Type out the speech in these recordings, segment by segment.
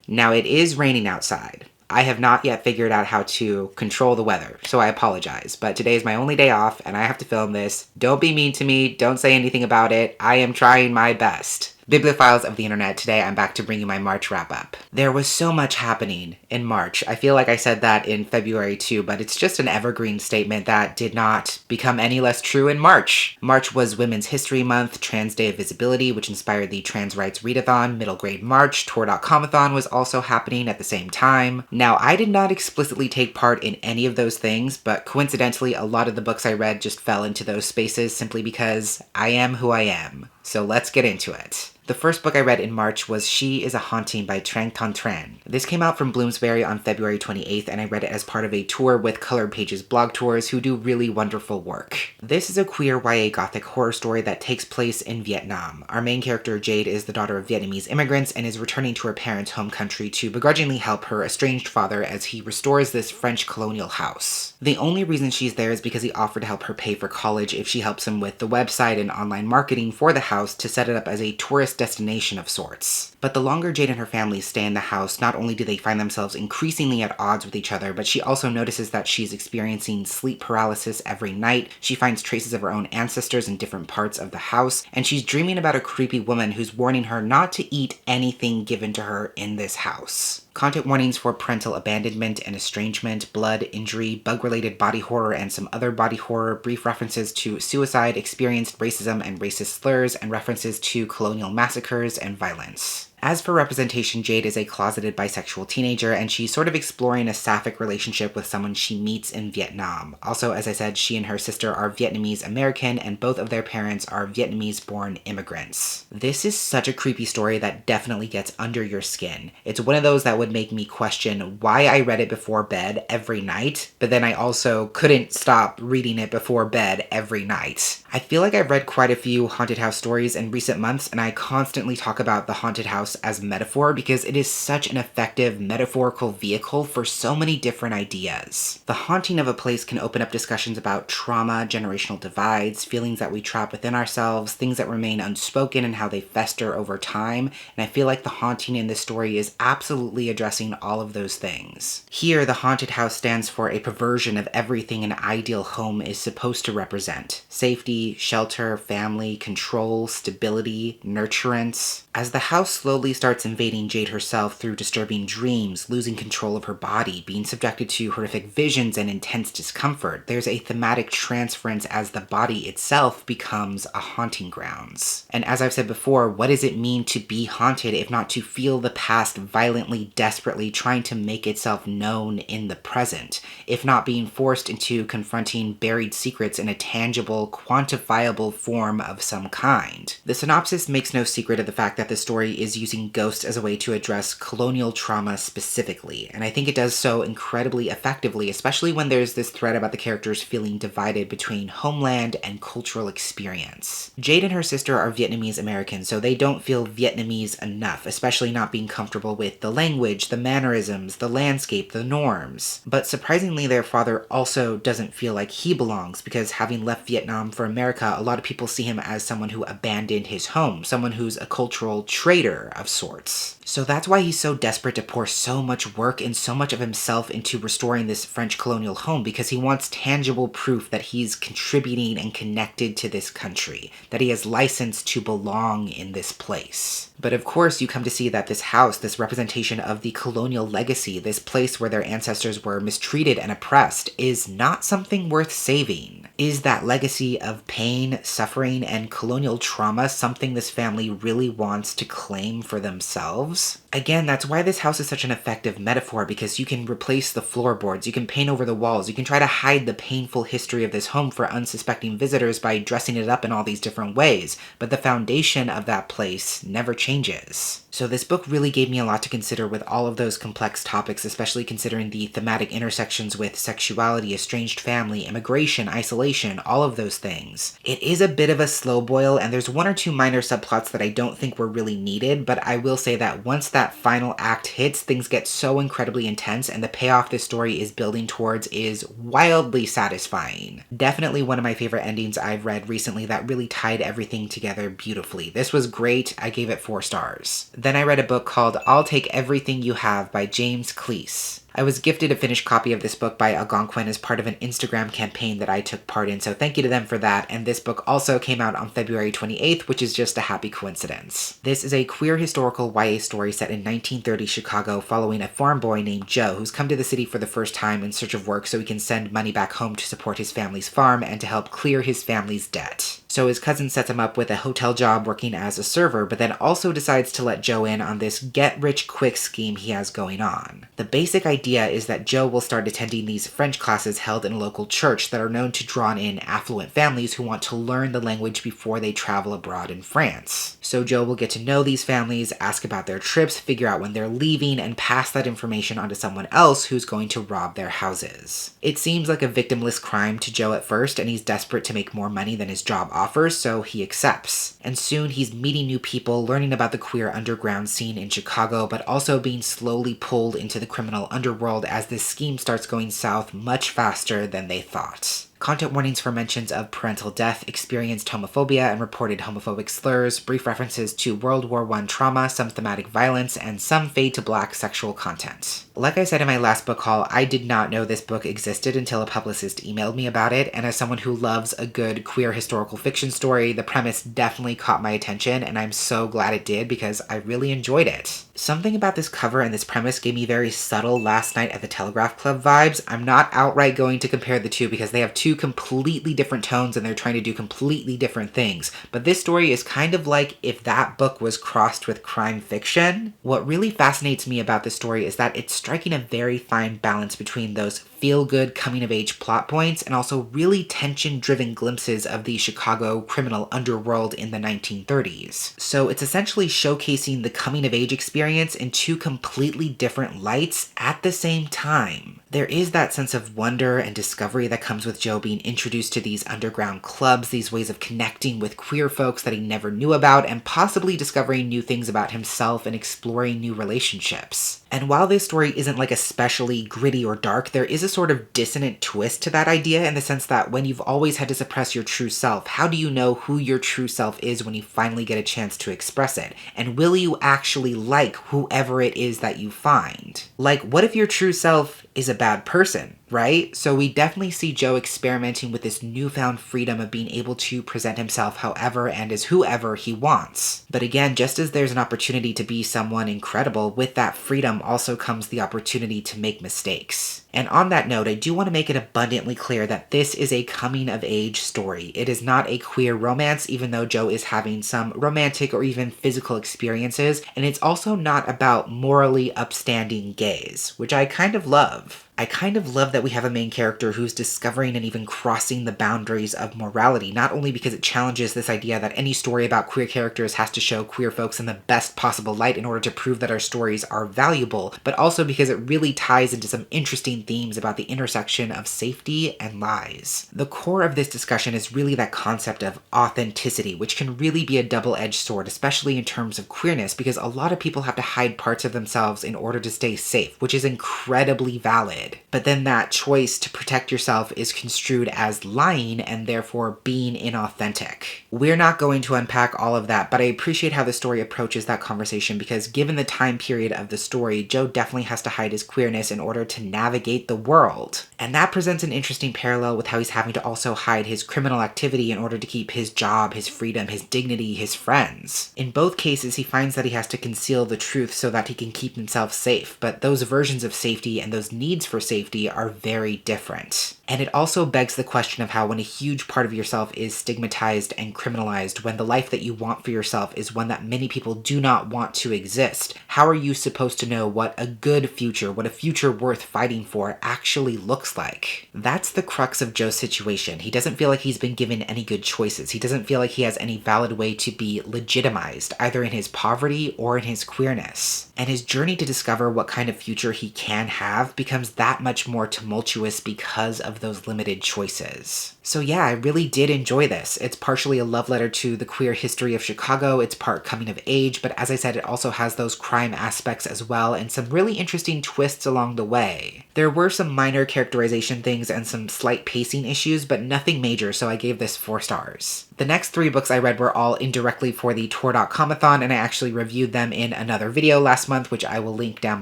Now, it is raining outside. I have not yet figured out how to control the weather, so I apologize. But today is my only day off, and I have to film this. Don't be mean to me. Don't say anything about it. I am trying my best. Bibliophiles of the internet, today I'm back to bring you my March wrap-up. There was so much happening in March. I feel like I said that in February too, but it's just an evergreen statement that did not become any less true in March. March was Women's History Month, Trans Day of Visibility, which inspired the Trans Rights Readathon, Middle Grade March, Tour.comathon was also happening at the same time. Now, I did not explicitly take part in any of those things, but coincidentally, a lot of the books I read just fell into those spaces simply because I am who I am. So let's get into it. The first book I read in March was She is a Haunting by Trang Thanh Tran. This came out from Bloomsbury on February 28th, and I read it as part of a tour with Colored Pages blog tours who do really wonderful work. This is a queer YA gothic horror story that takes place in Vietnam. Our main character, Jade, is the daughter of Vietnamese immigrants and is returning to her parents' home country to begrudgingly help her estranged father as he restores this French colonial house. The only reason she's there is because he offered to help her pay for college if she helps him with the website and online marketing for the house to set it up as a tourist destination of sorts. But the longer Jade and her family stay in the house, not only do they find themselves increasingly at odds with each other, but she also notices that she's experiencing sleep paralysis every night. She finds traces of her own ancestors in different parts of the house, and she's dreaming about a creepy woman who's warning her not to eat anything given to her in this house. Content warnings for parental abandonment and estrangement, blood, injury, bug-related body horror, and some other body horror, brief references to suicide, experienced racism and racist slurs, and references to colonial massacres and violence. As for representation, Jade is a closeted bisexual teenager, and she's sort of exploring a sapphic relationship with someone she meets in Vietnam. Also, as I said, she and her sister are Vietnamese American, and both of their parents are Vietnamese-born immigrants. This is such a creepy story that definitely gets under your skin. It's one of those that would make me question why I read it before bed every night, but then I also couldn't stop reading it before bed every night. I feel like I've read quite a few haunted house stories in recent months, and I constantly talk about the haunted house as metaphor because it is such an effective metaphorical vehicle for so many different ideas. The haunting of a place can open up discussions about trauma, generational divides, feelings that we trap within ourselves, things that remain unspoken and how they fester over time, and I feel like the haunting in this story is absolutely addressing all of those things. Here, the haunted house stands for a perversion of everything an ideal home is supposed to represent: safety, shelter, family, control, stability, nurturance. As the house slowly starts invading Jade herself through disturbing dreams, losing control of her body, being subjected to horrific visions and intense discomfort, there's a thematic transference as the body itself becomes a haunting grounds. And as I've said before, what does it mean to be haunted if not to feel the past violently, desperately trying to make itself known in the present, if not being forced into confronting buried secrets in a tangible, quantifiable form of some kind? The synopsis makes no secret of the fact that the story is using ghosts as a way to address colonial trauma specifically, and I think it does so incredibly effectively, especially when there's this thread about the characters feeling divided between homeland and cultural experience. Jade and her sister are Vietnamese American, so they don't feel Vietnamese enough, especially not being comfortable with the language, the mannerisms, the landscape, the norms. But surprisingly, their father also doesn't feel like he belongs, because having left Vietnam for America, a lot of people see him as someone who abandoned his home, someone who's a cultural traitor of sorts. So that's why he's so desperate to pour so much work and so much of himself into restoring this French colonial home, because he wants tangible proof that he's contributing and connected to this country, that he has license to belong in this place. But of course, you come to see that this house, this representation of the colonial legacy, this place where their ancestors were mistreated and oppressed, is not something worth saving. Is that legacy of pain, suffering, and colonial trauma something this family really wants to claim for themselves? Again, that's why this house is such an effective metaphor, because you can replace the floorboards, you can paint over the walls, you can try to hide the painful history of this home for unsuspecting visitors by dressing it up in all these different ways, but the foundation of that place never changes. So this book really gave me a lot to consider with all of those complex topics, especially considering the thematic intersections with sexuality, estranged family, immigration, isolation, isolation, all of those things. It is a bit of a slow boil, and there's one or two minor subplots that I don't think were really needed, but I will say that once that final act hits, things get so incredibly intense, and the payoff this story is building towards is wildly satisfying. Definitely one of my favorite endings I've read recently that really tied everything together beautifully. This was great. I gave it 4 stars. Then I read a book called I'll Take Everything You Have by James Cleese. I was gifted a finished copy of this book by Algonquin as part of an Instagram campaign that I took part in, so thank you to them for that, and this book also came out on February 28th, which is just a happy coincidence. This is a queer historical YA story set in 1930 Chicago following a farm boy named Joe who's come to the city for the first time in search of work so he can send money back home to support his family's farm and to help clear his family's debt. So his cousin sets him up with a hotel job working as a server, but then also decides to let Joe in on this get-rich-quick scheme he has going on. The basic idea is that Joe will start attending these French classes held in a local church that are known to draw in affluent families who want to learn the language before they travel abroad in France. So Joe will get to know these families, ask about their trips, figure out when they're leaving, and pass that information on to someone else who's going to rob their houses. It seems like a victimless crime to Joe at first, and he's desperate to make more money than his job offers, so he accepts. And soon he's meeting new people, learning about the queer underground scene in Chicago, but also being slowly pulled into the criminal underworld as this scheme starts going south much faster than they thought. Content warnings for mentions of parental death, experienced homophobia and reported homophobic slurs, brief references to World War I trauma, some thematic violence, and some fade to black sexual content. Like I said in my last book haul, I did not know this book existed until a publicist emailed me about it, and as someone who loves a good queer historical fiction story, the premise definitely caught my attention, and I'm so glad it did because I really enjoyed it. Something about this cover and this premise gave me very subtle Last Night at the Telegraph Club vibes. I'm not outright going to compare the two because they have two completely different tones and they're trying to do completely different things. But this story is kind of like if that book was crossed with crime fiction. What really fascinates me about this story is that it's striking a very fine balance between those feel-good coming-of-age plot points and also really tension-driven glimpses of the Chicago criminal underworld in the 1930s. So it's essentially showcasing the coming-of-age experience in two completely different lights at the same time. There is that sense of wonder and discovery that comes with Joe being introduced to these underground clubs, these ways of connecting with queer folks that he never knew about, and possibly discovering new things about himself and exploring new relationships. And while this story isn't like especially gritty or dark, there is a sort of dissonant twist to that idea in the sense that when you've always had to suppress your true self, how do you know who your true self is when you finally get a chance to express it? And will you actually like whoever it is that you find? Like, what if your true self is a bad person, right? So we definitely see Joe experimenting with this newfound freedom of being able to present himself however and as whoever he wants. But again, just as there's an opportunity to be someone incredible, with that freedom also comes the opportunity to make mistakes. And on that note, I do want to make it abundantly clear that this is a coming-of-age story. It is not a queer romance, even though Joe is having some romantic or even physical experiences, and it's also not about morally upstanding gays, which I kind of love. I kind of love that we have a main character who's discovering and even crossing the boundaries of morality, not only because it challenges this idea that any story about queer characters has to show queer folks in the best possible light in order to prove that our stories are valuable, but also because it really ties into some interesting themes about the intersection of safety and lies. The core of this discussion is really that concept of authenticity, which can really be a double-edged sword, especially in terms of queerness, because a lot of people have to hide parts of themselves in order to stay safe, which is incredibly valid. But then that choice to protect yourself is construed as lying and therefore being inauthentic. We're not going to unpack all of that, but I appreciate how the story approaches that conversation because given the time period of the story, Joe definitely has to hide his queerness in order to navigate the world. And that presents an interesting parallel with how he's having to also hide his criminal activity in order to keep his job, his freedom, his dignity, his friends. In both cases, he finds that he has to conceal the truth so that he can keep himself safe, but those versions of safety and those needs for safety are very different. And it also begs the question of how when a huge part of yourself is stigmatized and criminalized, when the life that you want for yourself is one that many people do not want to exist, how are you supposed to know what a good future, what a future worth fighting for actually looks like. That's the crux of Joe's situation. He doesn't feel like he's been given any good choices. He doesn't feel like he has any valid way to be legitimized, either in his poverty or in his queerness. And his journey to discover what kind of future he can have becomes that much more tumultuous because of those limited choices. So yeah, I really did enjoy this. It's partially a love letter to the queer history of Chicago, it's part coming of age, but as I said, it also has those crime aspects as well and some really interesting twists along the way. There were some minor characterization things and some slight pacing issues, but nothing major, so I gave this 4 stars. The next 3 books I read were all indirectly for the Tor.comathon, and I actually reviewed them in another video last month, which I will link down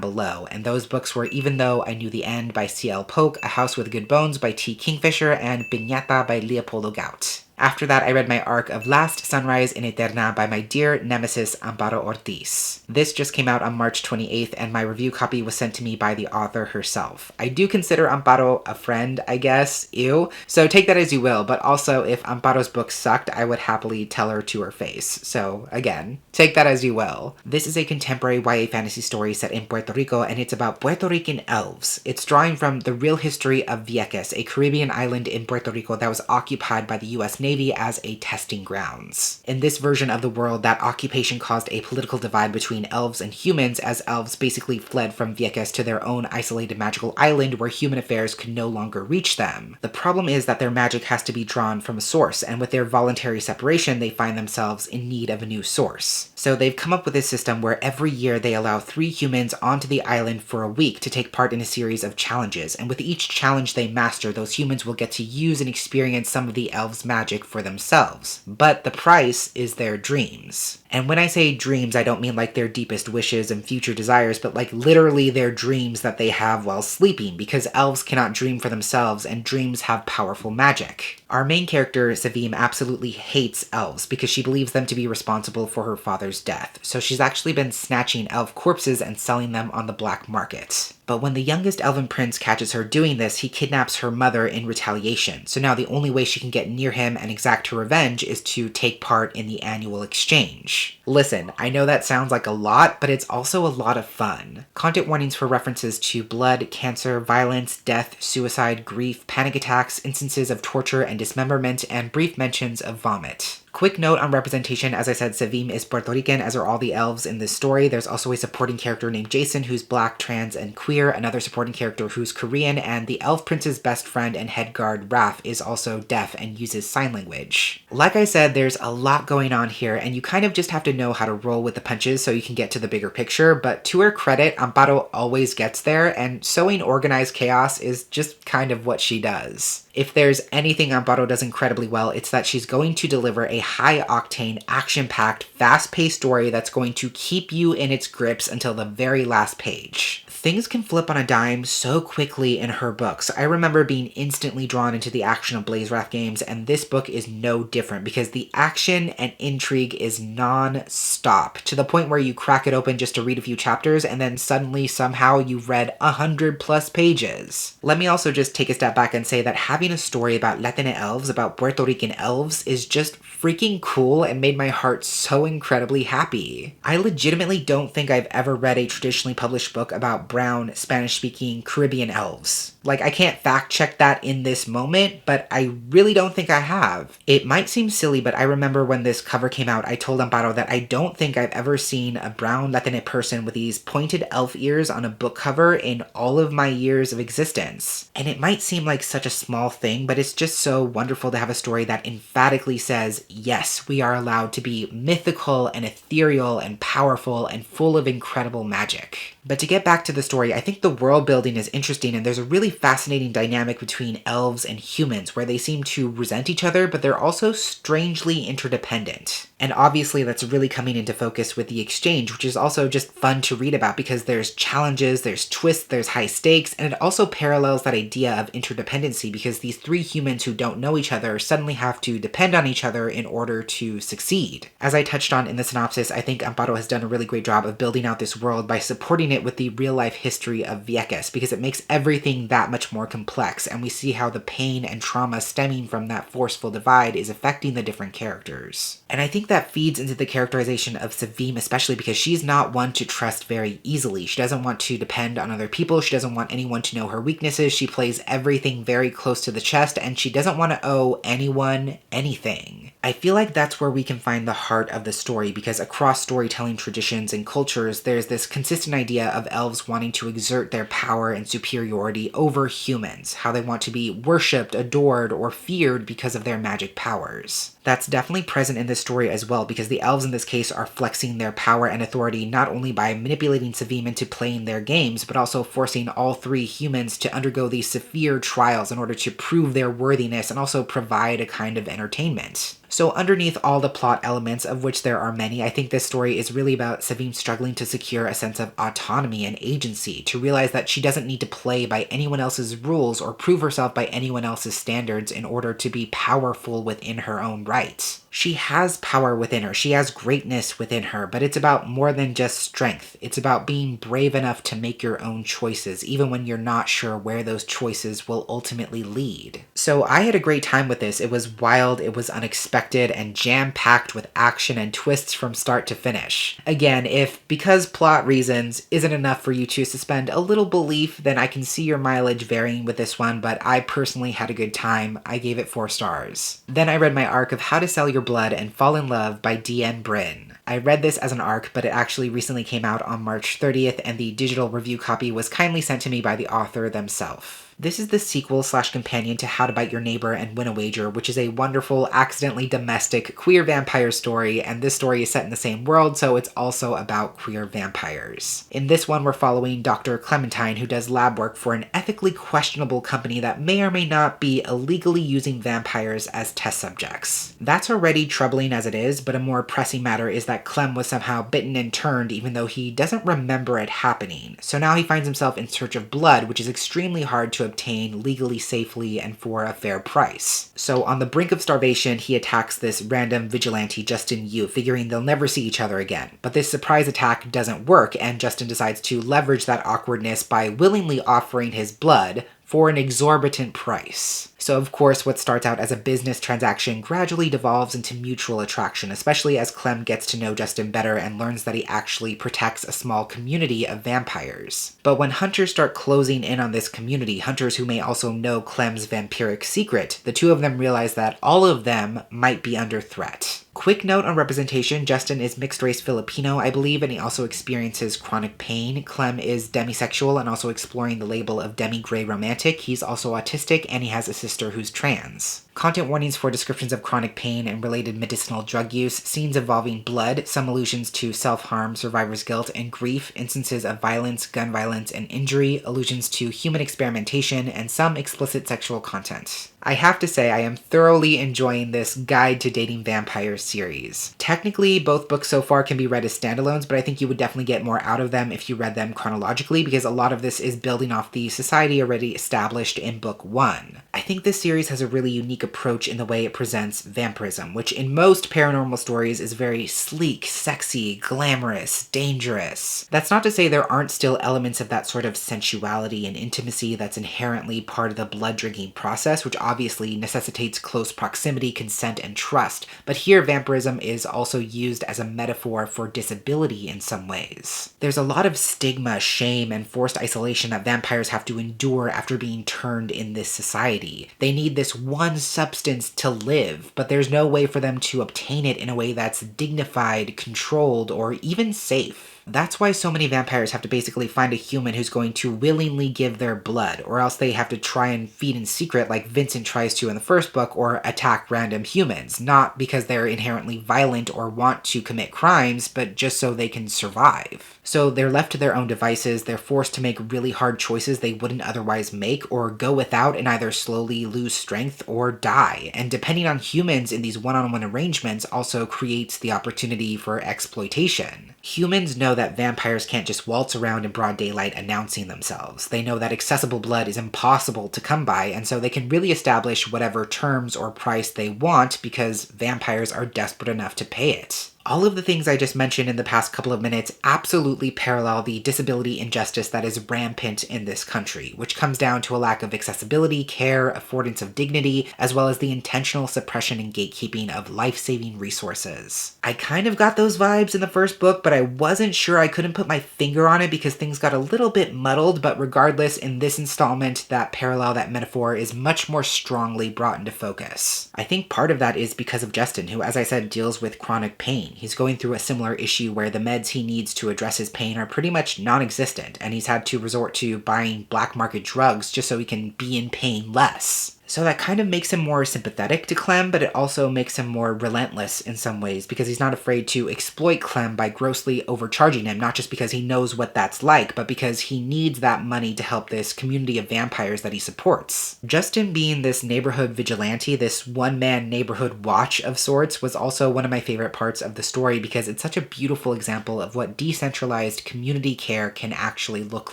below. And those books were Even Though I Knew the End by C.L. Polk, A House with Good Bones by T. Kingfisher, and Piñata by Leopoldo Gaut. After that, I read my arc of Last Sunrise in Eterna by my dear nemesis Amparo Ortiz. This just came out on March 28th, and my review copy was sent to me by the author herself. I do consider Amparo a friend, I guess, ew, so take that as you will, but also if Amparo's book sucked, I would happily tell her to her face. So again, take that as you will. This is a contemporary YA fantasy story set in Puerto Rico, and it's about Puerto Rican elves. It's drawing from the real history of Vieques, a Caribbean island in Puerto Rico that was occupied by the US Navy as a testing grounds. In this version of the world, that occupation caused a political divide between elves and humans, as elves basically fled from Vieques to their own isolated magical island where human affairs could no longer reach them. The problem is that their magic has to be drawn from a source, and with their voluntary separation, they find themselves in need of a new source. So they've come up with this system where every year they allow 3 humans onto the island for a week to take part in a series of challenges, and with each challenge they master, those humans will get to use and experience some of the elves' magic for themselves. But the price is their dreams. And when I say dreams, I don't mean like their deepest wishes and future desires, but like literally their dreams that they have while sleeping, because elves cannot dream for themselves and dreams have powerful magic. Our main character, Savim, absolutely hates elves because she believes them to be responsible for her father's death, so she's actually been snatching elf corpses and selling them on the black market. But when the youngest elven prince catches her doing this, he kidnaps her mother in retaliation, so now the only way she can get near him and exact her revenge is to take part in the annual exchange. Listen, I know that sounds like a lot, but it's also a lot of fun. Content warnings for references to blood, cancer, violence, death, suicide, grief, panic attacks, instances of torture and dismemberment, and brief mentions of vomit. Quick note on representation, as I said, Savim is Puerto Rican, as are all the elves in this story. There's also a supporting character named Jason, who's black, trans, and queer, another supporting character who's Korean, and the elf prince's best friend and head guard, Raph, is also deaf and uses sign language. Like I said, there's a lot going on here, and you kind of just have to know how to roll with the punches so you can get to the bigger picture, but to her credit, Amparo always gets there, and sowing organized chaos is just kind of what she does. If there's anything Amparo does incredibly well, it's that she's going to deliver a high-octane, action-packed, fast-paced story that's going to keep you in its grips until the very last page. Things can flip on a dime so quickly in her books. I remember being instantly drawn into the action of Blazewrath games, and this book is no different because the action and intrigue is non-stop, to the point where you crack it open just to read a few chapters, and then suddenly, somehow, you've read 100+ pages. Let me also just take a step back and say that having a story about Latine elves, about Puerto Rican elves, is just freaking cool and made my heart so incredibly happy. I legitimately don't think I've ever read a traditionally published book about brown, Spanish-speaking Caribbean elves. Like, I can't fact check that in this moment, but I really don't think I have. It might seem silly, but I remember when this cover came out, I told Amparo that I don't think I've ever seen a brown Latine person with these pointed elf ears on a book cover in all of my years of existence. And it might seem like such a small thing, but it's just so wonderful to have a story that emphatically says, yes, we are allowed to be mythical and ethereal and powerful and full of incredible magic. But to get back to the story, I think the world building is interesting, and there's a really fascinating dynamic between elves and humans where they seem to resent each other, but they're also strangely interdependent. And obviously that's really coming into focus with the exchange, which is also just fun to read about because there's challenges, there's twists, there's high stakes, and it also parallels that idea of interdependency because these 3 humans who don't know each other suddenly have to depend on each other in order to succeed. As I touched on in the synopsis, I think Amparo has done a really great job of building out this world by supporting it it with the real-life history of Vieques because it makes everything that much more complex, and we see how the pain and trauma stemming from that forceful divide is affecting the different characters. And I think that feeds into the characterization of Savim, especially because she's not one to trust very easily. She doesn't want to depend on other people, she doesn't want anyone to know her weaknesses, she plays everything very close to the chest, and she doesn't want to owe anyone anything. I feel like that's where we can find the heart of the story, because across storytelling traditions and cultures, there's this consistent idea of elves wanting to exert their power and superiority over humans, how they want to be worshipped, adored, or feared because of their magic powers. That's definitely present in this story as well, because the elves in this case are flexing their power and authority not only by manipulating Savim into playing their games, but also forcing all three humans to undergo these severe trials in order to prove their worthiness and also provide a kind of entertainment. So underneath all the plot elements, of which there are many, I think this story is really about Savim struggling to secure a sense of autonomy and agency, to realize that she doesn't need to play by anyone else's rules or prove herself by anyone else's standards in order to be powerful within her own right. She has power within her, she has greatness within her, but it's about more than just strength. It's about being brave enough to make your own choices, even when you're not sure where those choices will ultimately lead. So I had a great time with this. It was wild, it was unexpected, and jam-packed with action and twists from start to finish. Again, if because plot reasons isn't enough for you to suspend a little belief, then I can see your mileage varying with this one, but I personally had a good time. I gave it 4 stars. Then I read my arc of How to Sell Your Blood and Fall in Love by D.N. Bryn. I read this as an arc, but it actually recently came out on March 30th, and the digital review copy was kindly sent to me by the author themselves. This is the sequel/companion to How to Bite Your Neighbor and Win a Wager, which is a wonderful, accidentally domestic queer vampire story, and this story is set in the same world, so it's also about queer vampires. In this one, we're following Dr. Clementine, who does lab work for an ethically questionable company that may or may not be illegally using vampires as test subjects. That's already troubling as it is, but a more pressing matter is that Clem was somehow bitten and turned even though he doesn't remember it happening. So now he finds himself in search of blood, which is extremely hard to obtain legally, safely, and for a fair price. So on the brink of starvation, he attacks this random vigilante, Justin Yu, figuring they'll never see each other again. But this surprise attack doesn't work, and Justin decides to leverage that awkwardness by willingly offering his blood for an exorbitant price. So of course, what starts out as a business transaction gradually devolves into mutual attraction, especially as Clem gets to know Justin better and learns that he actually protects a small community of vampires. But when hunters start closing in on this community, hunters who may also know Clem's vampiric secret, the two of them realize that all of them might be under threat. Quick note on representation, Justin is mixed-race Filipino, I believe, and he also experiences chronic pain. Clem is demisexual and also exploring the label of demi-gray romantic. He's also autistic, and he has a sister who's trans. Content warnings for descriptions of chronic pain and related medicinal drug use, scenes involving blood, some allusions to self-harm, survivor's guilt, and grief, instances of violence, gun violence, and injury, allusions to human experimentation, and some explicit sexual content. I have to say, I am thoroughly enjoying this Guide to Dating Vampires series. Technically, both books so far can be read as standalones, but I think you would definitely get more out of them if you read them chronologically, because a lot of this is building off the society already established in book 1. I think this series has a really unique approach in the way it presents vampirism, which in most paranormal stories is very sleek, sexy, glamorous, dangerous. That's not to say there aren't still elements of that sort of sensuality and intimacy that's inherently part of the blood-drinking process, which obviously necessitates close proximity, consent, and trust, but here vampirism is also used as a metaphor for disability in some ways. There's a lot of stigma, shame, and forced isolation that vampires have to endure after being turned in this society. They need this one substance to live, but there's no way for them to obtain it in a way that's dignified, controlled, or even safe. That's why so many vampires have to basically find a human who's going to willingly give their blood, or else they have to try and feed in secret like Vincent tries to in the first book, or attack random humans, not because they're inherently violent or want to commit crimes, but just so they can survive. So they're left to their own devices, they're forced to make really hard choices they wouldn't otherwise make, or go without and either slowly lose strength or die, and depending on humans in these one-on-one arrangements also creates the opportunity for exploitation. Humans know that vampires can't just waltz around in broad daylight announcing themselves. They know that accessible blood is impossible to come by, and so they can really establish whatever terms or price they want because vampires are desperate enough to pay it. All of the things I just mentioned in the past couple of minutes absolutely parallel the disability injustice that is rampant in this country, which comes down to a lack of accessibility, care, affordance of dignity, as well as the intentional suppression and gatekeeping of life-saving resources. I kind of got those vibes in the first book, but I wasn't sure. I couldn't put my finger on it because things got a little bit muddled, but regardless, in this installment, that parallel, that metaphor is much more strongly brought into focus. I think part of that is because of Justin, who, as I said, deals with chronic pain. He's going through a similar issue where the meds he needs to address his pain are pretty much non-existent, and he's had to resort to buying black market drugs just so he can be in pain less. So that kind of makes him more sympathetic to Clem, but it also makes him more relentless in some ways because he's not afraid to exploit Clem by grossly overcharging him, not just because he knows what that's like, but because he needs that money to help this community of vampires that he supports. Justin being this neighborhood vigilante, this one-man neighborhood watch of sorts, was also one of my favorite parts of the story because it's such a beautiful example of what decentralized community care can actually look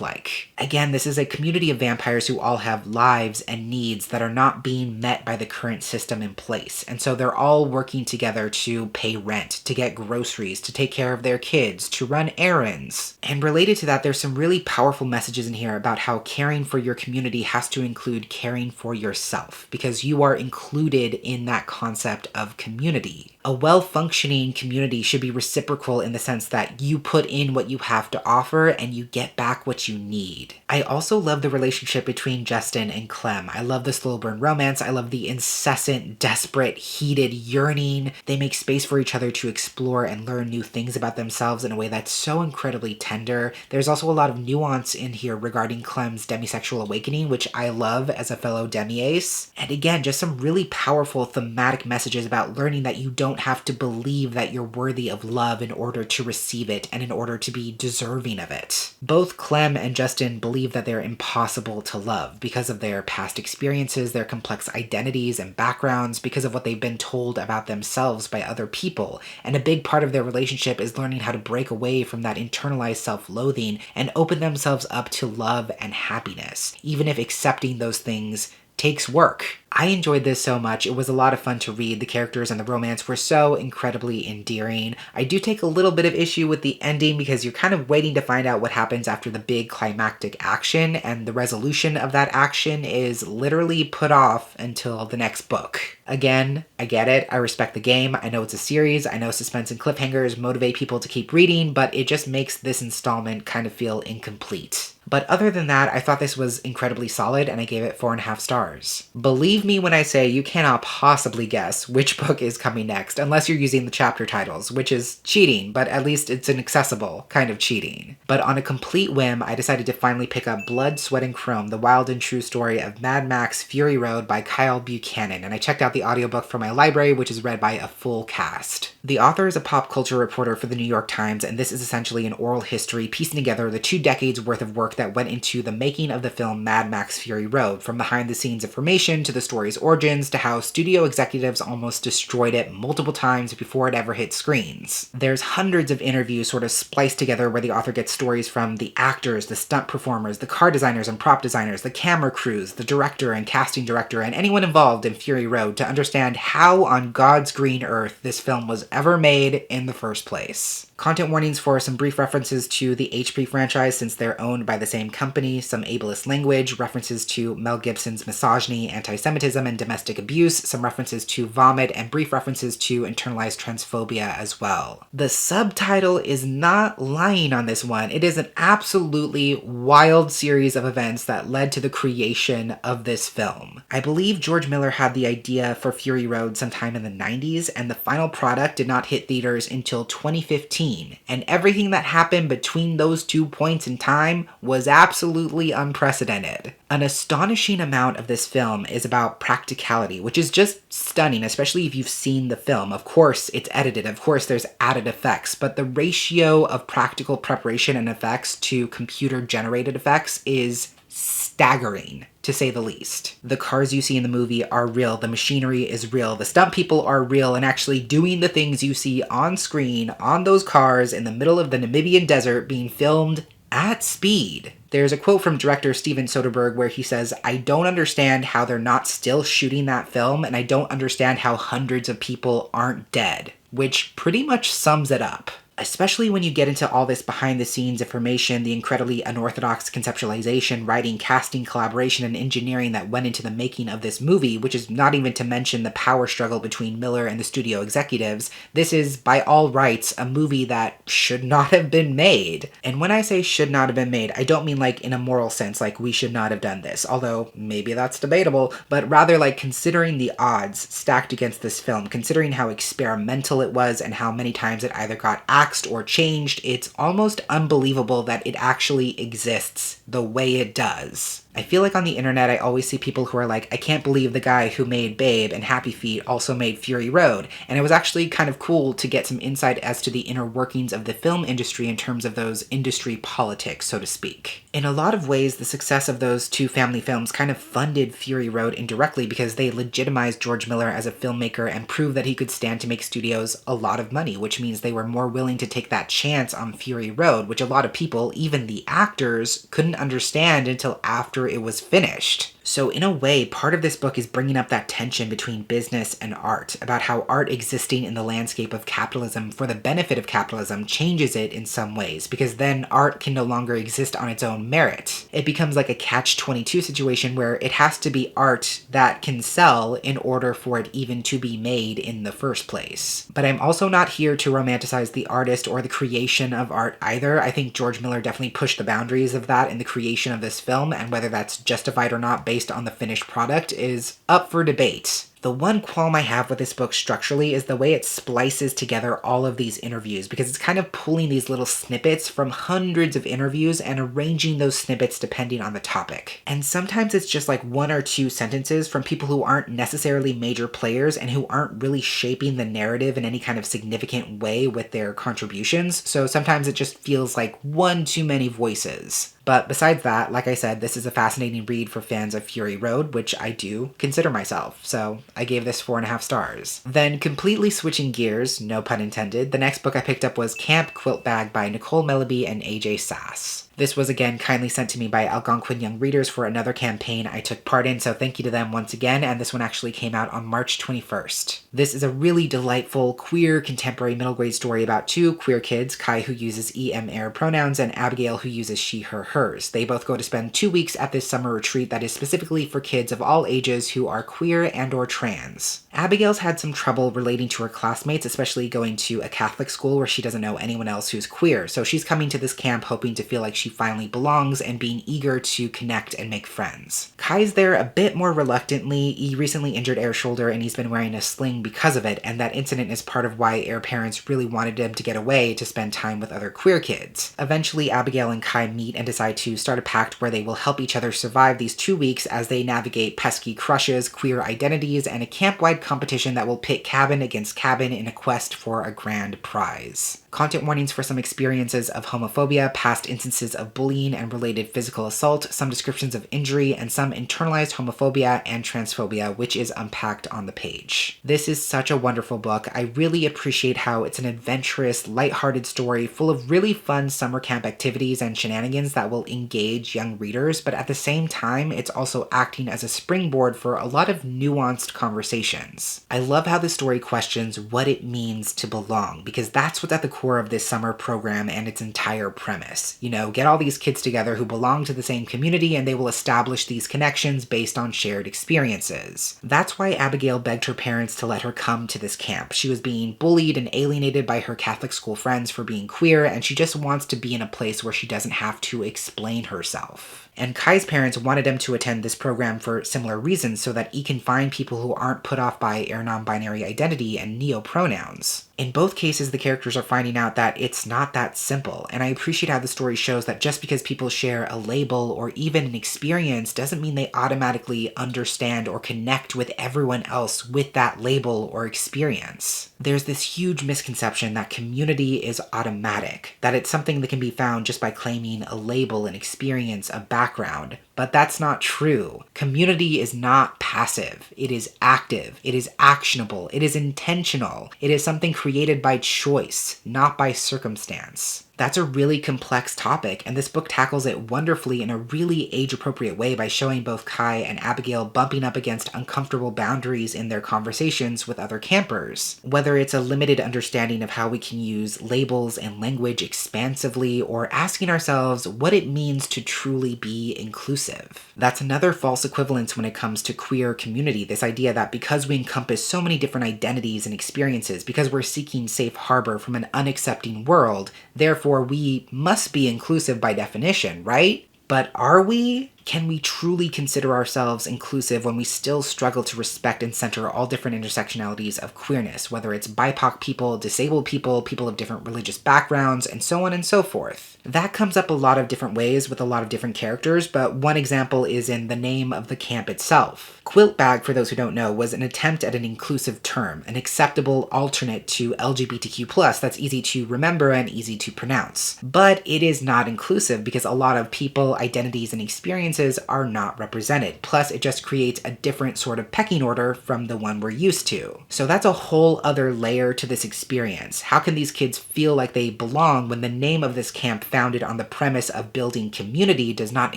like. Again, this is a community of vampires who all have lives and needs that are not being met by the current system in place. And so they're all working together to pay rent, to get groceries, to take care of their kids, to run errands. And related to that, there's some really powerful messages in here about how caring for your community has to include caring for yourself, because you are included in that concept of community. A well-functioning community should be reciprocal in the sense that you put in what you have to offer and you get back what you need. I also love the relationship between Justin and Clem. I love the slow burn romance. I love the incessant, desperate, heated yearning. They make space for each other to explore and learn new things about themselves in a way that's so incredibly tender. There's also a lot of nuance in here regarding Clem's demisexual awakening, which I love as a fellow demi-ace. And again, just some really powerful thematic messages about learning that you don't have to believe that you're worthy of love in order to receive it and in order to be deserving of it. Both Clem and Justin believe that they're impossible to love because of their past experiences, their complex identities and backgrounds, because of what they've been told about themselves by other people. And a big part of their relationship is learning how to break away from that internalized self-loathing and open themselves up to love and happiness, even if accepting those things takes work. I enjoyed this so much. It was a lot of fun to read. The characters and the romance were so incredibly endearing. I do take a little bit of issue with the ending because you're kind of waiting to find out what happens after the big climactic action, and the resolution of that action is literally put off until the next book. Again, I get it. I respect the game. I know it's a series. I know suspense and cliffhangers motivate people to keep reading, but it just makes this installment kind of feel incomplete. But other than that, I thought this was incredibly solid, and I gave it 4.5 stars. Believe me when I say you cannot possibly guess which book is coming next, unless you're using the chapter titles, which is cheating, but at least it's an accessible kind of cheating. But on a complete whim, I decided to finally pick up Blood, Sweat, and Chrome, the wild and true story of Mad Max Fury Road by Kyle Buchanan, and I checked out the audiobook from my library, which is read by a full cast. The author is a pop culture reporter for the New York Times, and this is essentially an oral history piecing together the 2 decades worth of work that went into the making of the film Mad Max Fury Road, from behind-the-scenes information to the story's origins to how studio executives almost destroyed it multiple times before it ever hit screens. There's hundreds of interviews sort of spliced together where the author gets stories from the actors, the stunt performers, the car designers and prop designers, the camera crews, the director and casting director, and anyone involved in Fury Road to understand how on God's green earth this film was ever made in the first place. Content warnings for some brief references to the HP franchise since they're owned by the same company, some ableist language, references to Mel Gibson's misogyny, anti-Semitism, and domestic abuse, some references to vomit, and brief references to internalized transphobia as well. The subtitle is not lying on this one. It is an absolutely wild series of events that led to the creation of this film. I believe George Miller had the idea for Fury Road sometime in the 90s, and the final product did not hit theaters until 2015. And everything that happened between those 2 points in time was absolutely unprecedented. An astonishing amount of this film is about practicality, which is just stunning, especially if you've seen the film. Of course, it's edited. Of course, there's added effects, but the ratio of practical preparation and effects to computer-generated effects is staggering, to say the least. The cars you see in the movie are real, the machinery is real, the stunt people are real and actually doing the things you see on screen on those cars in the middle of the Namibian desert being filmed at speed. There's a quote from director Steven Soderbergh where he says, "I don't understand how they're not still shooting that film, and I don't understand how hundreds of people aren't dead." which pretty much sums it up. Especially when you get into all this behind-the-scenes information, the incredibly unorthodox conceptualization, writing, casting, collaboration, and engineering that went into the making of this movie, which is not even to mention the power struggle between Miller and the studio executives, this is, by all rights, a movie that should not have been made. And when I say should not have been made, I don't mean like in a moral sense, like we should not have done this, although maybe that's debatable, but rather like considering the odds stacked against this film, considering how experimental it was and how many times it either got or changed, it's almost unbelievable that it actually exists the way it does. I feel like on the internet I always see people who are like, I can't believe the guy who made Babe and Happy Feet also made Fury Road, and it was actually kind of cool to get some insight as to the inner workings of the film industry in terms of those industry politics, so to speak. In a lot of ways, the success of those two family films kind of funded Fury Road indirectly because they legitimized George Miller as a filmmaker and proved that he could stand to make studios a lot of money, which means they were more willing to take that chance on Fury Road, which a lot of people, even the actors, couldn't understand until after it was finished. So in a way, part of this book is bringing up that tension between business and art, about how art existing in the landscape of capitalism for the benefit of capitalism changes it in some ways, because then art can no longer exist on its own merit. It becomes like a catch-22 situation where it has to be art that can sell in order for it even to be made in the first place. But I'm also not here to romanticize the artist or the creation of art either. I think George Miller definitely pushed the boundaries of that in the creation of this film, and whether that's justified or not based on the finished product is up for debate. The one qualm I have with this book structurally is the way it splices together all of these interviews, because it's kind of pulling these little snippets from hundreds of interviews and arranging those snippets depending on the topic. And sometimes it's just like one or two sentences from people who aren't necessarily major players and who aren't really shaping the narrative in any kind of significant way with their contributions, so sometimes it just feels like one too many voices. But besides that, like I said, this is a fascinating read for fans of Fury Road, which I do consider myself, so I gave this 4.5 stars. Then, completely switching gears, no pun intended, the next book I picked up was Camp Quilt Bag by Nicole Melleby and AJ Sass. This was again kindly sent to me by Algonquin Young Readers for another campaign I took part in, so thank you to them once again, and this one actually came out on March 21st. This is a really delightful, queer, contemporary middle grade story about two queer kids, Kai who uses er pronouns and Abigail who uses she, her, hers. They both go to spend 2 weeks at this summer retreat that is specifically for kids of all ages who are queer and or trans. Abigail's had some trouble relating to her classmates, especially going to a Catholic school where she doesn't know anyone else who's queer, so she's coming to this camp hoping to feel like she finally belongs and being eager to connect and make friends. Kai's there a bit more reluctantly. He recently injured Air's shoulder and he's been wearing a sling because of it, and that incident is part of why Air parents really wanted him to get away to spend time with other queer kids. Eventually, Abigail and Kai meet and decide to start a pact where they will help each other survive these 2 weeks as they navigate pesky crushes, queer identities, and a camp-wide competition that will pit cabin against cabin in a quest for a grand prize. Content warnings for some experiences of homophobia, past instances of bullying and related physical assault, some descriptions of injury, and some internalized homophobia and transphobia, which is unpacked on the page. This is such a wonderful book. I really appreciate how it's an adventurous, lighthearted story full of really fun summer camp activities and shenanigans that will engage young readers, but at the same time, it's also acting as a springboard for a lot of nuanced conversations. I love how the story questions what it means to belong, because that's what's at the core of this summer program and its entire premise. You know, get all these kids together who belong to the same community and they will establish these connections based on shared experiences. That's why Abigail begged her parents to let her come to this camp. She was being bullied and alienated by her Catholic school friends for being queer, and she just wants to be in a place where she doesn't have to explain herself. And Kai's parents wanted him to attend this program for similar reasons so that he can find people who aren't put off by air non-binary identity and neo-pronouns. In both cases, the characters are finding out that it's not that simple, and I appreciate how the story shows that just because people share a label or even an experience doesn't mean they automatically understand or connect with everyone else with that label or experience. There's this huge misconception that community is automatic, that it's something that can be found just by claiming a label, an experience, a background. But that's not true. Community is not passive. It is active. It is actionable. It is intentional. It is something created by choice, not by circumstance. That's a really complex topic, and this book tackles it wonderfully in a really age-appropriate way by showing both Kai and Abigail bumping up against uncomfortable boundaries in their conversations with other campers. Whether it's a limited understanding of how we can use labels and language expansively, or asking ourselves what it means to truly be inclusive. That's another false equivalence when it comes to queer community, this idea that because we encompass so many different identities and experiences, because we're seeking safe harbor from an unaccepting world, therefore we must be inclusive by definition, right? But are we? Can we truly consider ourselves inclusive when we still struggle to respect and center all different intersectionalities of queerness, whether it's BIPOC people, disabled people, people of different religious backgrounds, and so on and so forth? That comes up a lot of different ways with a lot of different characters, but one example is in the name of the camp itself. Quilt bag, for those who don't know, was an attempt at an inclusive term, an acceptable alternate to LGBTQ+, that's easy to remember and easy to pronounce. But it is not inclusive because a lot of people, identities, and experiences are not represented. Plus, it just creates a different sort of pecking order from the one we're used to. So that's a whole other layer to this experience. How can these kids feel like they belong when the name of this camp, founded on the premise of building community, does not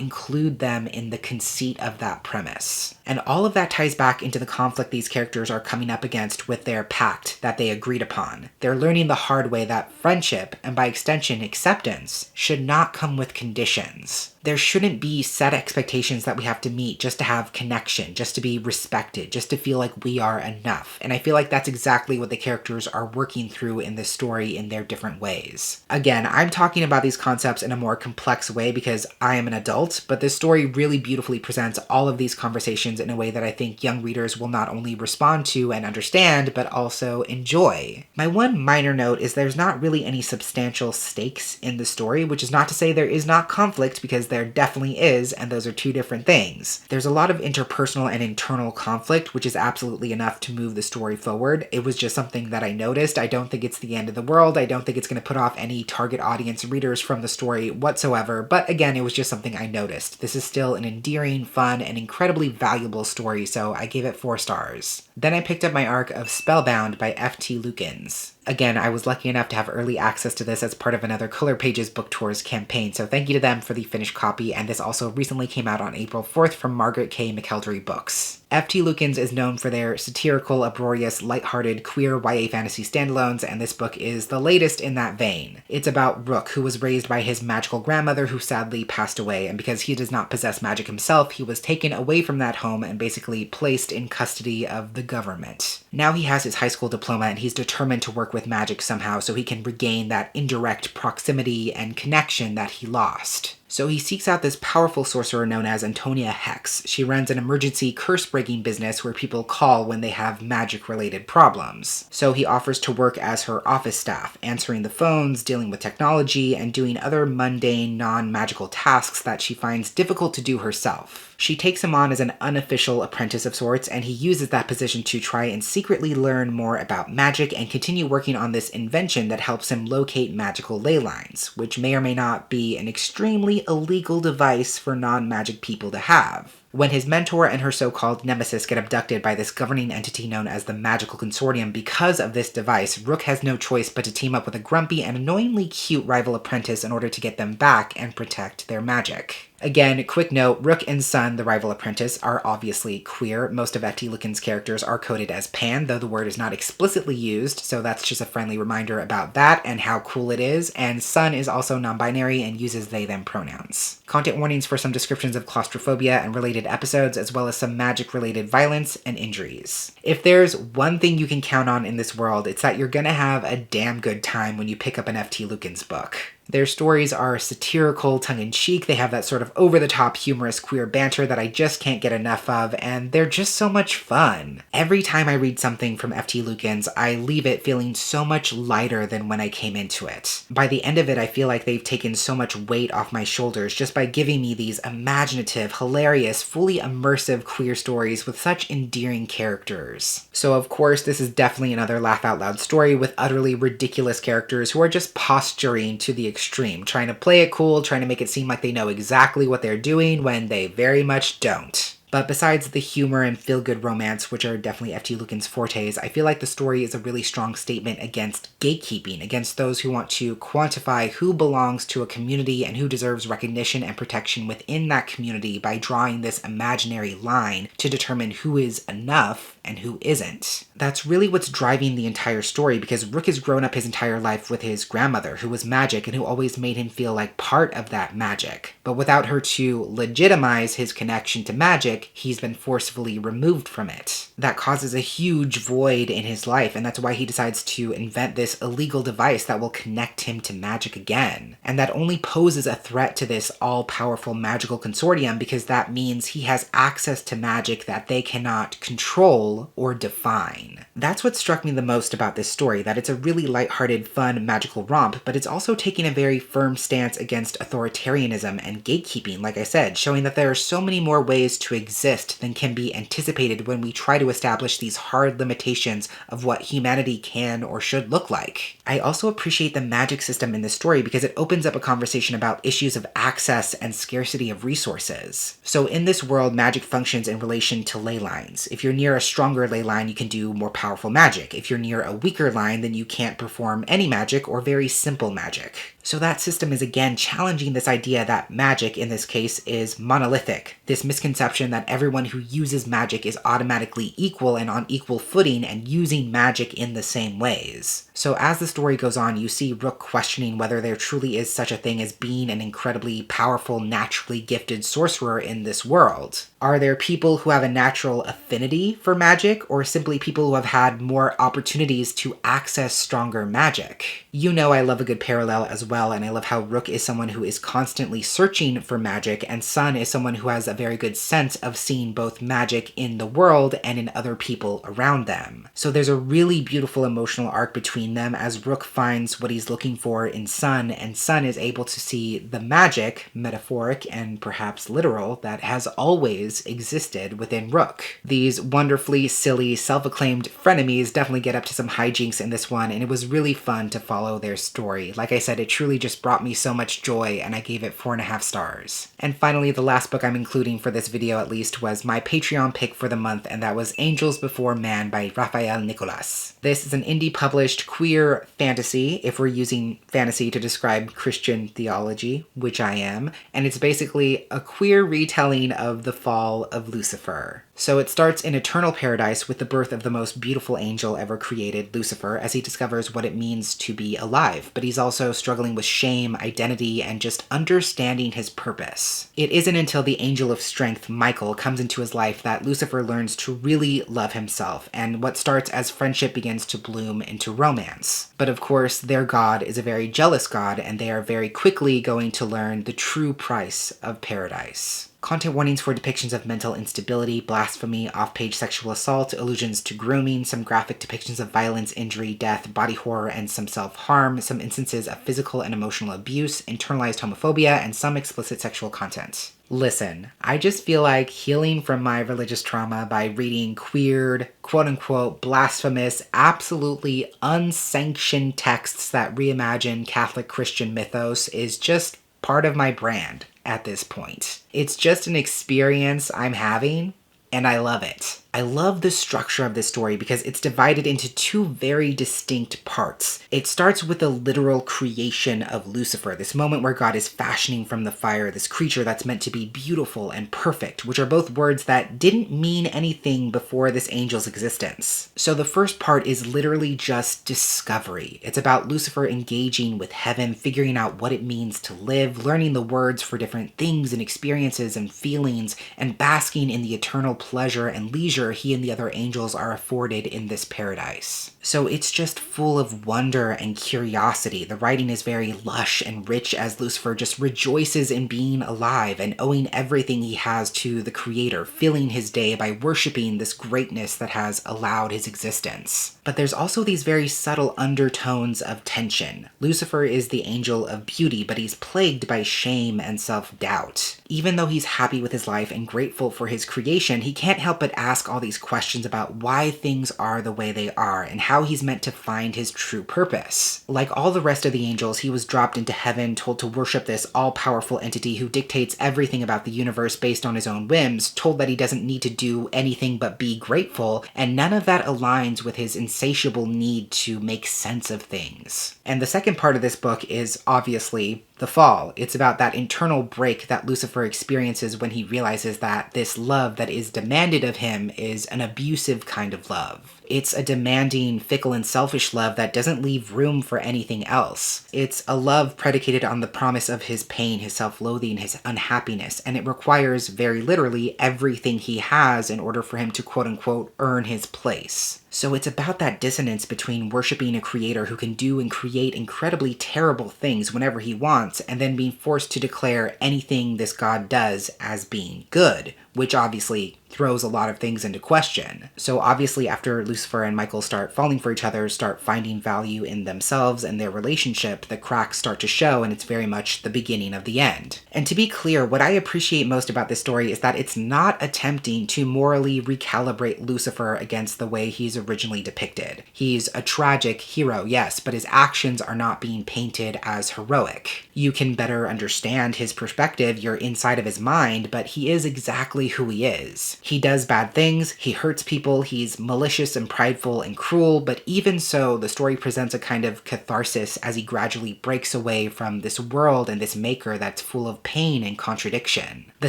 include them in the conceit of that premise? And all of that ties back into the conflict these characters are coming up against with their pact that they agreed upon. They're learning the hard way that friendship, and by extension acceptance, should not come with conditions. There shouldn't be set expectations that we have to meet just to have connection, just to be respected, just to feel like we are enough. And I feel like that's exactly what the characters are working through in this story in their different ways. Again, I'm talking about these concepts in a more complex way because I am an adult, but this story really beautifully presents all of these conversations in a way that I think young readers will not only respond to and understand, but also enjoy. My one minor note is there's not really any substantial stakes in the story, which is not to say there is not conflict, because there definitely is, and those are two different things. There's a lot of interpersonal and internal conflict, which is absolutely enough to move the story forward. It was just something that I noticed. I don't think it's the end of the world. I don't think it's going to put off any target audience readers from the story whatsoever, but again, it was just something I noticed. This is still an endearing, fun, and incredibly valuable story, so I gave it 4 stars. Then I picked up my arc of Spellbound by F.T. Lukens. Again, I was lucky enough to have early access to this as part of another Color Pages Book Tours campaign, so thank you to them for the finished copy, and this also recently came out on April 4th from Margaret K. McElderry Books. F.T. Lukens is known for their satirical, uproarious, lighthearted, queer YA fantasy standalones, and this book is the latest in that vein. It's about Rook, who was raised by his magical grandmother who sadly passed away, and because he does not possess magic himself, he was taken away from that home and basically placed in custody of the government. Now he has his high school diploma, and he's determined to work with magic somehow so he can regain that indirect proximity and connection that he lost. So he seeks out this powerful sorcerer known as Antonia Hex. She runs an emergency curse-breaking business where people call when they have magic-related problems. So he offers to work as her office staff, answering the phones, dealing with technology, and doing other mundane, non-magical tasks that she finds difficult to do herself. She takes him on as an unofficial apprentice of sorts, and he uses that position to try and secretly learn more about magic and continue working on this invention that helps him locate magical ley lines, which may or may not be an extremely illegal device for non-magic people to have. When his mentor and her so-called nemesis get abducted by this governing entity known as the Magical Consortium because of this device, Rook has no choice but to team up with a grumpy and annoyingly cute rival apprentice in order to get them back and protect their magic. Again, quick note, Rook and Sun, the rival apprentice, are obviously queer. Most of F.T. Lukens' characters are coded as pan, though the word is not explicitly used, so that's just a friendly reminder about that and how cool it is, and Sun is also non-binary and uses they-them pronouns. Content warnings for some descriptions of claustrophobia and related episodes, as well as some magic-related violence and injuries. If there's one thing you can count on in this world, it's that you're gonna have a damn good time when you pick up an F.T. Lukens book. Their stories are satirical, tongue-in-cheek, they have that sort of over-the-top humorous queer banter that I just can't get enough of, and they're just so much fun. Every time I read something from F.T. Lukens, I leave it feeling so much lighter than when I came into it. By the end of it, I feel like they've taken so much weight off my shoulders just by giving me these imaginative, hilarious, fully immersive queer stories with such endearing characters. So of course, this is definitely another laugh-out-loud story with utterly ridiculous characters who are just posturing to the extreme, trying to play it cool, trying to make it seem like they know exactly what they're doing when they very much don't. But besides the humor and feel-good romance, which are definitely F.T. Lucan's fortes, I feel like the story is a really strong statement against gatekeeping, against those who want to quantify who belongs to a community and who deserves recognition and protection within that community by drawing this imaginary line to determine who is enough and who isn't. That's really what's driving the entire story, because Rook has grown up his entire life with his grandmother, who was magic and who always made him feel like part of that magic. But without her to legitimize his connection to magic, he's been forcefully removed from it. That causes a huge void in his life, and that's why he decides to invent this illegal device that will connect him to magic again. And that only poses a threat to this all-powerful magical consortium, because that means he has access to magic that they cannot control or define. That's what struck me the most about this story, that it's a really lighthearted, fun, magical romp, but it's also taking a very firm stance against authoritarianism and gatekeeping, like I said, showing that there are so many more ways to exist than can be anticipated when we try to establish these hard limitations of what humanity can or should look like. I also appreciate the magic system in this story because it opens up a conversation about issues of access and scarcity of resources. So in this world, magic functions in relation to ley lines. If you're near a stronger ley line, you can do more powerful magic. If you're near a weaker line, then you can't perform any magic or very simple magic. So that system is again challenging this idea that magic, in this case, is monolithic. This misconception that everyone who uses magic is automatically equal and on equal footing and using magic in the same ways. So as the story goes on, you see Rook questioning whether there truly is such a thing as being an incredibly powerful, naturally gifted sorcerer in this world. Are there people who have a natural affinity for magic, or simply people who have had more opportunities to access stronger magic? You know I love a good parallel as well, and I love how Rook is someone who is constantly searching for magic, and Sun is someone who has a very good sense of seeing both magic in the world and in other people around them. So there's a really beautiful emotional arc between them as Rook finds what he's looking for in Sun, and Sun is able to see the magic, metaphoric and perhaps literal, that has always existed within Rook. These wonderfully silly, self-acclaimed frenemies definitely get up to some hijinks in this one, and it was really fun to follow their story. Like I said, it truly just brought me so much joy, and I gave it 4.5 stars. And finally, the last book I'm including for this video at least was my Patreon pick for the month, and that was Angels Before Man by Rafael Nicolas. This is an indie-published queer fantasy, if we're using fantasy to describe Christian theology, which I am, and it's basically a queer retelling of the fall of Lucifer. So it starts in eternal paradise with the birth of the most beautiful angel ever created, Lucifer, as he discovers what it means to be alive, but he's also struggling with shame, identity, and just understanding his purpose. It isn't until the angel of strength, Michael, comes into his life that Lucifer learns to really love himself, and what starts as friendship begins to bloom into romance. But of course, their god is a very jealous god, and they are very quickly going to learn the true price of paradise. Content warnings for depictions of mental instability, blasphemy, off-page sexual assault, allusions to grooming, some graphic depictions of violence, injury, death, body horror, and some self-harm, some instances of physical and emotional abuse, internalized homophobia, and some explicit sexual content. Listen, I just feel like healing from my religious trauma by reading queered, quote-unquote, blasphemous, absolutely unsanctioned texts that reimagine Catholic Christian mythos is just part of my brand at this point. It's just an experience I'm having, and I love it. I love the structure of this story because it's divided into two very distinct parts. It starts with the literal creation of Lucifer, this moment where God is fashioning from the fire this creature that's meant to be beautiful and perfect, which are both words that didn't mean anything before this angel's existence. So the first part is literally just discovery. It's about Lucifer engaging with heaven, figuring out what it means to live, learning the words for different things and experiences and feelings, and basking in the eternal pleasure and leisure he and the other angels are afforded in this paradise. So it's just full of wonder and curiosity. The writing is very lush and rich as Lucifer just rejoices in being alive and owing everything he has to the Creator, filling his day by worshiping this greatness that has allowed his existence. But there's also these very subtle undertones of tension. Lucifer is the angel of beauty, but he's plagued by shame and self-doubt. Even though he's happy with his life and grateful for his creation, he can't help but ask ask all these questions about why things are the way they are and how he's meant to find his true purpose. Like all the rest of the angels, he was dropped into heaven, told to worship this all-powerful entity who dictates everything about the universe based on his own whims, told that he doesn't need to do anything but be grateful, and none of that aligns with his insatiable need to make sense of things. And the second part of this book is obviously the fall. It's about that internal break that Lucifer experiences when he realizes that this love that is demanded of him is an abusive kind of love. It's a demanding, fickle, and selfish love that doesn't leave room for anything else. It's a love predicated on the promise of his pain, his self-loathing, his unhappiness, and it requires, very literally, everything he has in order for him to quote-unquote earn his place. So it's about that dissonance between worshiping a creator who can do and create incredibly terrible things whenever he wants, and then being forced to declare anything this god does as being good, which obviously throws a lot of things into question. So obviously after Lucifer and Michael start falling for each other, start finding value in themselves and their relationship, the cracks start to show, and it's very much the beginning of the end. And to be clear, what I appreciate most about this story is that it's not attempting to morally recalibrate Lucifer against the way he's originally depicted. He's a tragic hero, yes, but his actions are not being painted as heroic. You can better understand his perspective, you're inside of his mind, but he is exactly who he is. He does bad things, he hurts people, he's malicious and prideful and cruel, but even so, the story presents a kind of catharsis as he gradually breaks away from this world and this maker that's full of pain and contradiction. The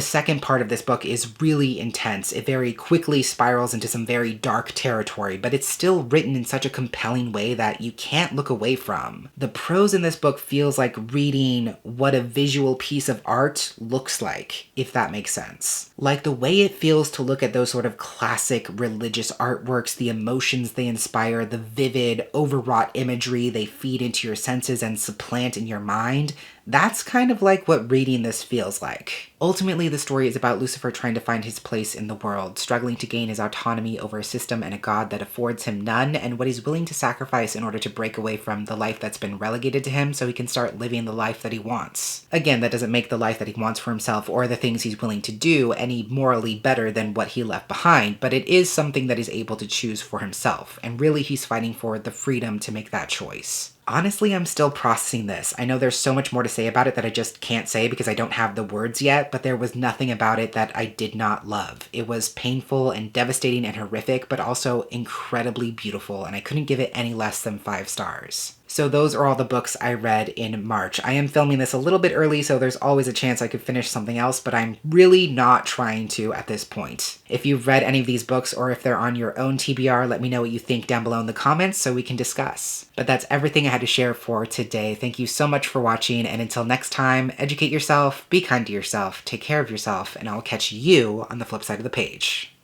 second part of this book is really intense. It very quickly spirals into some very dark territory, but it's still written in such a compelling way that you can't look away from. The prose in this book feels like reading what a visual piece of art looks like, if that makes sense. Like the way it feels to look at those sort of classic religious artworks, the emotions they inspire, the vivid, overwrought imagery they feed into your senses and supplant in your mind. That's kind of like what reading this feels like. Ultimately, the story is about Lucifer trying to find his place in the world, struggling to gain his autonomy over a system and a god that affords him none, and what he's willing to sacrifice in order to break away from the life that's been relegated to him so he can start living the life that he wants. Again, that doesn't make the life that he wants for himself or the things he's willing to do any morally better than what he left behind, but it is something that he's able to choose for himself, and really he's fighting for the freedom to make that choice. Honestly, I'm still processing this. I know there's so much more to say about it that I just can't say because I don't have the words yet, but there was nothing about it that I did not love. It was painful and devastating and horrific, but also incredibly beautiful, and I couldn't give it any less than 5 stars. So those are all the books I read in March. I am filming this a little bit early, so there's always a chance I could finish something else, but I'm really not trying to at this point. If you've read any of these books, or if they're on your own TBR, let me know what you think down below in the comments so we can discuss. But that's everything I had to share for today. Thank you so much for watching, and until next time, educate yourself, be kind to yourself, take care of yourself, and I'll catch you on the flip side of the page.